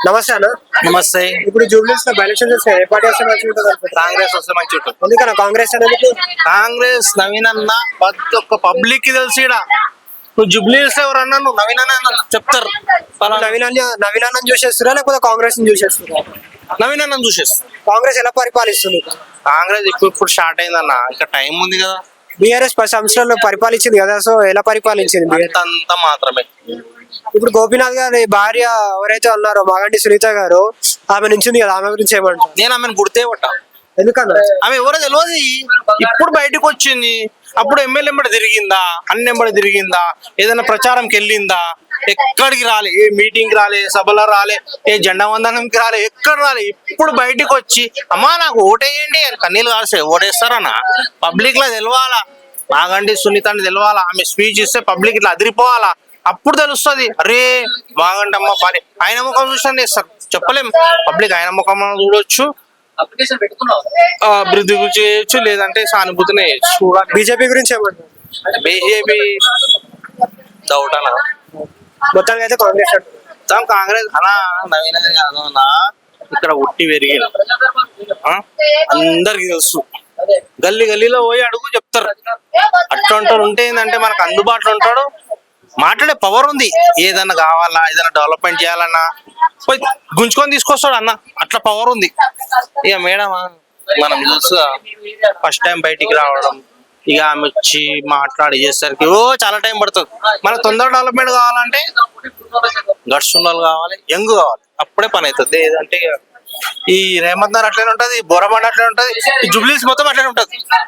నమస్తే అన్న. నమస్తే. ఇప్పుడు జూబ్లీస్ లో ఎలక్షన్స్ వస్తాయి. ఏ పార్టీ వస్తే మంచిగా ఉంటుంది అనుకుంటున్నారు? కాంగ్రెస్ వస్తే మంచి ఉంటుంది. ఎందుకన్నా కాంగ్రెస్ అనేది? కాంగ్రెస్ నవీన్ అన్న ప్రతి ఒక్క పబ్లిక్ కి తెలిసి ఈడ నువ్వు జుబ్లీస్ ఎవరన్నా నువ్వు నవీన్ అన్న చెప్తారు. నవీన్ అన్నం చూసేస్తురా లేకపోతే కాంగ్రెస్ ని చూసేస్తురా? నవీన్ అన్న చూసేస్తారు. కాంగ్రెస్ ఎలా పరిపాలిస్తుంది? కాంగ్రెస్ ఇప్పుడు స్టార్ట్ అయిందన్న, ఇంకా టైం ఉంది కదా. బీఆర్ఎస్ 10 సంవత్సరాలు పరిపాలించింది కదా, సో ఎలా పరిపాలించింది? అంత మాత్రమే. ఇప్పుడు గోపీనాథ్ గారి భార్య ఎవరైతే ఉన్నారో మాగంటి సునీత గారు, ఆమె నుంచింది కదా, ఆమె గురించి ఏమంటారు? నేను ఆమెను గుర్తే పట్టా. ఎందుకన్నా? ఆమె ఎవరో తెలియదు, ఇప్పుడు బయటకు వచ్చింది. అప్పుడు ఎమ్మెల్యే ఎంబడి తిరిగిందా, అన్ని ఎంబడి తిరిగిందా, ఏదైనా ప్రచారంకి వెళ్ళిందా? ఎక్కడికి రాలే, ఏ మీటింగ్ రాలే, సభలో రాలే, ఏ జెండా వందనంకి రాలే, ఎక్కడ రాలే. ఇప్పుడు బయటకు వచ్చి అమ్మా నాకు ఓటేయండి అని కన్నీళ్ళు కాల్సే ఓటేస్తారన్నా. పబ్లిక్ లో తెలవాలా, మాగంటి సునీత అని తెలవాలా. ఆమె స్పీచ్ ఇస్తే పబ్లిక్ ఇట్లా అదిరిపోవాలా. అప్పుడు తెలుస్తుంది, అరే మాగంటి అమ్మ భార్య. ఆయన ముఖం చూసాను చేస్తారు, చెప్పలేం. పబ్లిక్ ఆయన ముఖం చూడొచ్చు, అభివృద్ధి చేయొచ్చు, లేదంటే సానుభూతిని చేయొచ్చు. బీజేపీ గురించి ఏమంటారు? బీజేపీ డౌట్ అన్న. మొత్తానికి అయితే కాంగ్రెస్ అంటారు. కాంగ్రెస్ అనా నవీన్ కాదు అన్న, ఇక్కడ ఉట్టి పెరిగింది అందరికి తెలుసు. గల్లీ గల్లీలో పోయి అడుగు చెప్తారు. అట్లాంటి ఉంటే ఏంటంటే మనకు అందుబాటులో ఉంటాడు, మాట్లాడే పవర్ ఉంది. ఏదన్నా కావాలా, ఏదైనా డెవలప్మెంట్ చేయాలన్నా పోయి గుంజుకొని తీసుకొస్తాడు అన్న, అట్లా పవర్ ఉంది. ఇక మేడం మనం చూస్తా ఫస్ట్ టైం బయటికి రావడం, ఇక ఆమె వచ్చి మాట్లాడి చేసరికి చాలా టైం పడుతుంది. మన తొందర డెవలప్మెంట్ కావాలంటే గట్స్ ఉన్న వాళ్ళు కావాలి, యంగ్ కావాలి, అప్పుడే పని అవుతుంది. ఏదంటే ఈ రేవంత్ నగర్ అట్లనే ఉంటది, బోరబండ అట్లనే ఉంటది, ఈ జూబ్లీస్ మొత్తం అట్లనే ఉంటది.